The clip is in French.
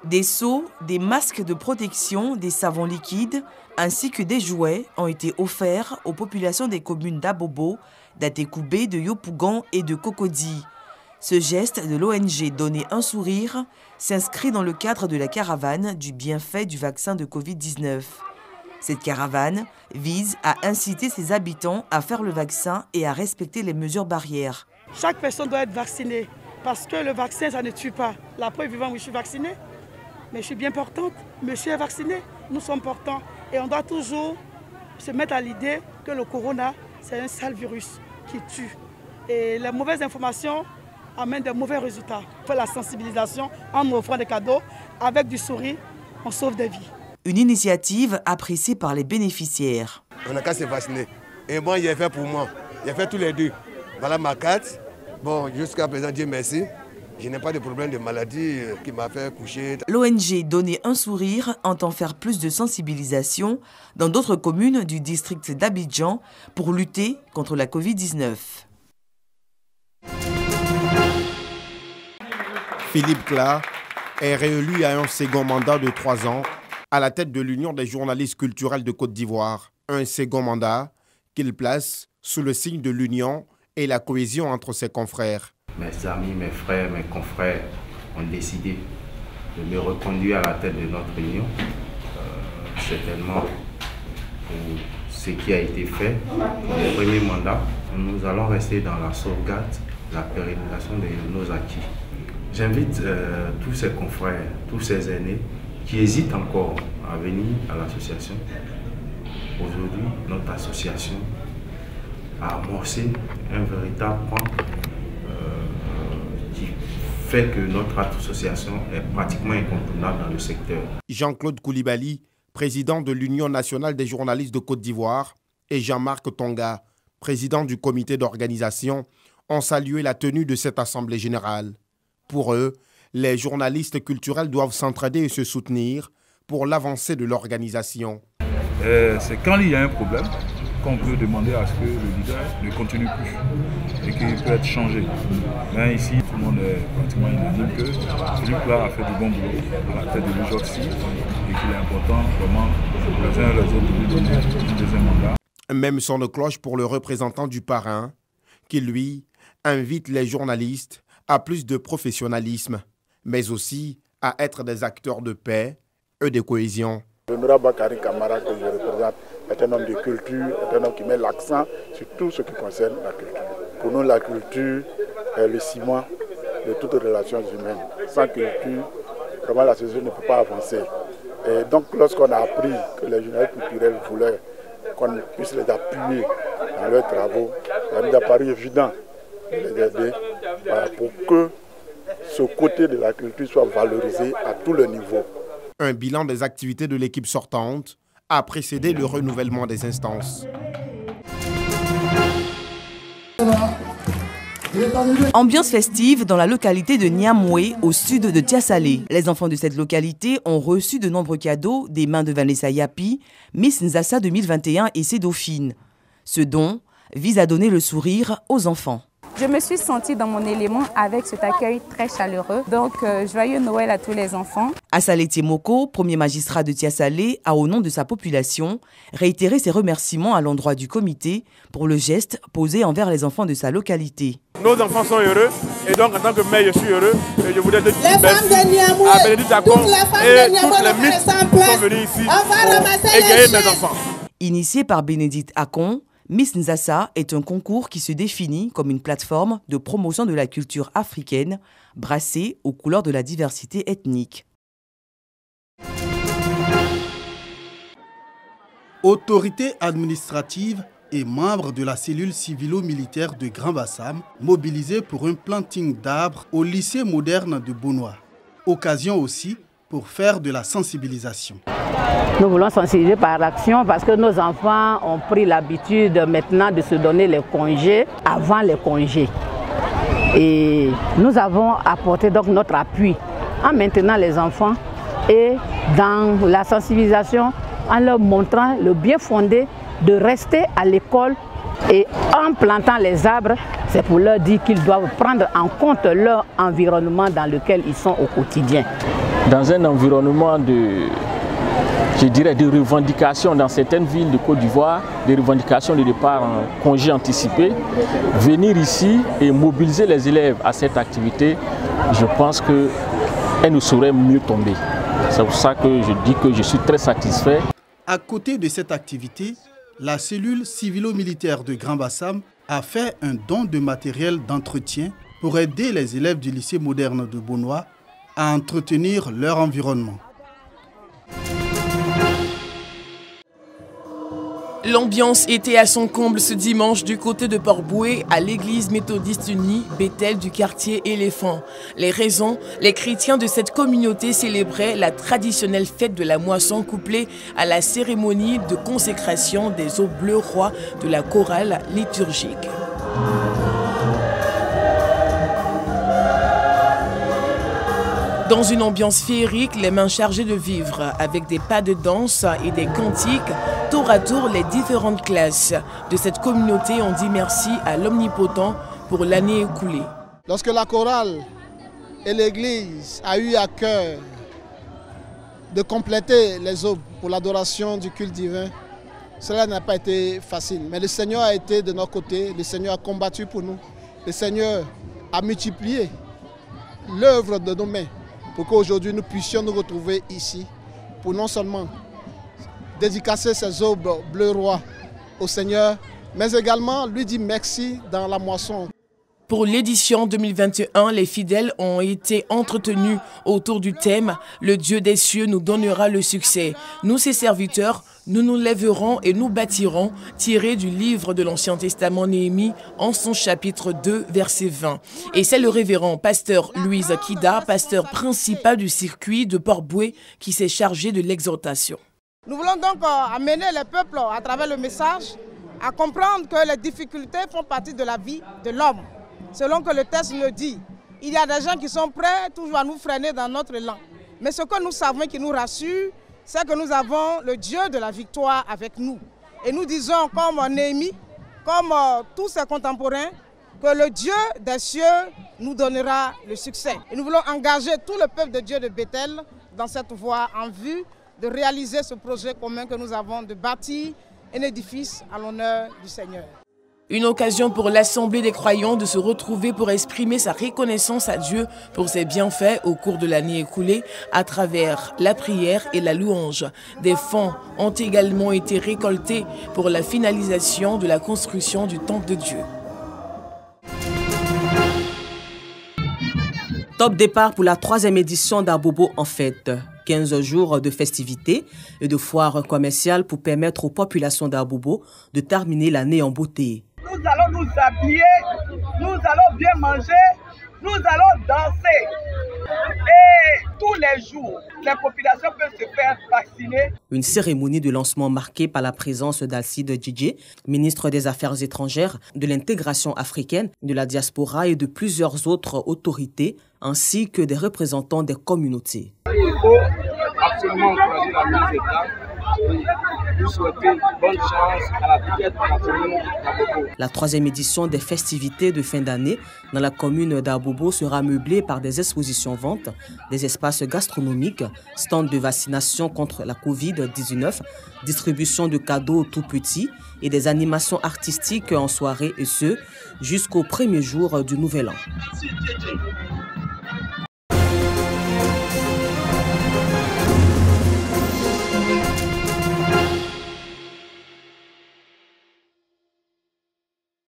Des seaux, des masques de protection, des savons liquides ainsi que des jouets ont été offerts aux populations des communes d'Abobo, d'Atekoubé, de Yopougon et de Cocody. Ce geste de l'ONG Donner un sourire s'inscrit dans le cadre de la caravane du bienfait du vaccin de Covid-19. Cette caravane vise à inciter ses habitants à faire le vaccin et à respecter les mesures barrières. Chaque personne doit être vaccinée parce que le vaccin, ça ne tue pas. La preuve vivante, oui, je suis vaccinée, mais je suis bien portante. Monsieur est vacciné, nous sommes portants. Et on doit toujours se mettre à l'idée que le corona, c'est un sale virus qui tue. Et les mauvaises informations amènent de mauvais résultats. On fait la sensibilisation en offrant des cadeaux. Avec du sourire, on sauve des vies. Une initiative appréciée par les bénéficiaires. On n'a qu'à se vacciner. Et moi, il a fait pour moi. Il a fait tous les deux. Voilà ma carte. Bon, jusqu'à présent, Dieu merci. Je n'ai pas de problème de maladie qui m'a fait coucher. L'ONG Donner un sourire entend faire plus de sensibilisation dans d'autres communes du district d'Abidjan pour lutter contre la Covid-19. Philippe Kla est réélu à un second mandat de 3 ans à la tête de l'Union des journalistes culturels de Côte d'Ivoire. Un second mandat qu'il place sous le signe de l'union et la cohésion entre ses confrères. Mes amis, mes frères, mes confrères ont décidé de me reconduire à la tête de notre union. Certainement, pour ce qui a été fait pour le premier mandat, nous allons rester dans la sauvegarde, la pérennisation de nos acquis. J'invite tous ces confrères, tous ces aînés qui hésitent encore à venir à l'association. Aujourd'hui, notre association a amorcé un véritable point qui fait que notre association est pratiquement incontournable dans le secteur. Jean-Claude Koulibaly, président de l'Union nationale des journalistes de Côte d'Ivoire, et Jean-Marc Tonga, président du comité d'organisation, ont salué la tenue de cette assemblée générale. Pour eux, les journalistes culturels doivent s'entraider et se soutenir pour l'avancée de l'organisation. C'est quand il y a un problème qu'on peut demander à ce que le leader ne continue plus et qu'il peut être changé. Mais ici, tout le monde est pratiquement unanime que Philippe Kla a fait du bon boulot à la tête de l'UJOCSI et qu'il est important vraiment les uns et les autres de lui donner un deuxième mandat. Même son de cloche pour le représentant du parrain, qui lui invite les journalistes à plus de professionnalisme, mais aussi à être des acteurs de paix et de cohésion. L'honorable Bakary Camara que je représente est un homme de culture, est un homme qui met l'accent sur tout ce qui concerne la culture. Pour nous, la culture est le ciment de toutes les relations humaines. Sans culture, vraiment la société ne peut pas avancer. Et donc lorsqu'on a appris que les journalistes culturels voulaient qu'on puisse les appuyer dans leurs travaux, il nous a paru évident de les aider pour que ce côté de la culture soit valorisé à tous les niveaux. Un bilan des activités de l'équipe sortante a précédé le renouvellement des instances. Ambiance festive dans la localité de Niamoué, au sud de Tiassalé. Les enfants de cette localité ont reçu de nombreux cadeaux des mains de Vanessa Yapi, Miss Nzassa 2021 et ses dauphines. Ce don vise à donner le sourire aux enfants. Je me suis sentie dans mon élément avec cet accueil très chaleureux. Donc, joyeux Noël à tous les enfants. Assalé Tiemoko, premier magistrat de Tiassalé, a au nom de sa population réitéré ses remerciements à l'endroit du comité pour le geste posé envers les enfants de sa localité. Nos enfants sont heureux et donc en tant que mère, je suis heureux. Et je voudrais dire merci à Bénédicte Akon et toutes les Miss qui sont venues ici pour égayer mes enfants. Initié par Bénédicte Akon, Miss Nzassa est un concours qui se définit comme une plateforme de promotion de la culture africaine brassée aux couleurs de la diversité ethnique. Autorité administrative et membres de la cellule civilo-militaire de Grand Bassam mobilisés pour un planting d'arbres au lycée moderne de Bonois. Occasion aussi pour faire de la sensibilisation. Nous voulons sensibiliser par l'action parce que nos enfants ont pris l'habitude maintenant de se donner les congés avant les congés. Et nous avons apporté donc notre appui en maintenant les enfants et dans la sensibilisation en leur montrant le bien fondé de rester à l'école et en plantant les arbres, c'est pour leur dire qu'ils doivent prendre en compte leur environnement dans lequel ils sont au quotidien. dans un environnement de revendications dans certaines villes de Côte d'Ivoire, des revendications de départ en congé anticipé, venir ici et mobiliser les élèves à cette activité, je pense qu'elle ne saurait mieux tomber. C'est pour ça que je dis que je suis très satisfait. À côté de cette activité, la cellule civilo-militaire de Grand Bassam a fait un don de matériel d'entretien pour aider les élèves du lycée moderne de Bonois à entretenir leur environnement. L'ambiance était à son comble ce dimanche du côté de Port-Bouët à l'église méthodiste unie Bethel du quartier Éléphant. Les raisons, les chrétiens de cette communauté célébraient la traditionnelle fête de la moisson couplée à la cérémonie de consécration des eaux bleues rois de la chorale liturgique. Dans une ambiance féerique, les mains chargées de vivres, avec des pas de danse et des cantiques, tour à tour, les différentes classes de cette communauté ont dit merci à l'Omnipotent pour l'année écoulée. Lorsque la chorale et l'Église a eu à cœur de compléter les aubes pour l'adoration du culte divin, cela n'a pas été facile. Mais le Seigneur a été de notre côté, le Seigneur a combattu pour nous, le Seigneur a multiplié l'œuvre de nos mains, pour qu'aujourd'hui nous puissions nous retrouver ici pour non seulement dédicacer ces aubes bleu roi au Seigneur, mais également lui dire merci dans la moisson. Pour l'édition 2021, les fidèles ont été entretenus autour du thème « Le Dieu des cieux nous donnera le succès. Nous, ses serviteurs, nous nous lèverons et nous bâtirons », tiré du livre de l'Ancien Testament Néhémie en son chapitre 2, verset 20. Et c'est le révérend pasteur Louise Kida, pasteur principal du circuit de Port-Bouët, qui s'est chargé de l'exhortation. Nous voulons donc amener les peuples à travers le message à comprendre que les difficultés font partie de la vie de l'homme. Selon que le texte le dit, il y a des gens qui sont prêts toujours à nous freiner dans notre élan. Mais ce que nous savons et qui nous rassure, c'est que nous avons le Dieu de la victoire avec nous. Et nous disons, comme Néhémie, comme tous ses contemporains, que le Dieu des cieux nous donnera le succès. Et nous voulons engager tout le peuple de Dieu de Bethel dans cette voie en vue de réaliser ce projet commun que nous avons de bâtir un édifice à l'honneur du Seigneur. Une occasion pour l'Assemblée des croyants de se retrouver pour exprimer sa reconnaissance à Dieu pour ses bienfaits au cours de l'année écoulée à travers la prière et la louange. Des fonds ont également été récoltés pour la finalisation de la construction du Temple de Dieu. Top départ pour la 3e édition d'Abobo en fête. 15 jours de festivités et de foires commerciales pour permettre aux populations d'Abobo de terminer l'année en beauté. Nous allons nous habiller, nous allons bien manger, nous allons danser. Et tous les jours, les populations peuvent se faire vacciner. Une cérémonie de lancement marquée par la présence d'Alcide Djidjé, ministre des Affaires étrangères, de l'intégration africaine, de la diaspora et de plusieurs autres autorités, ainsi que des représentants des communautés. Il faut absolument encourager la mise d'État et nous souhaiter bonne chance à la tête de la commune d'Abobo. La 3e édition des festivités de fin d'année dans la commune d'Abobo sera meublée par des expositions-ventes, des espaces gastronomiques, stands de vaccination contre la Covid-19, distribution de cadeaux tout petits et des animations artistiques en soirée et ce, jusqu'au premier jour du Nouvel An.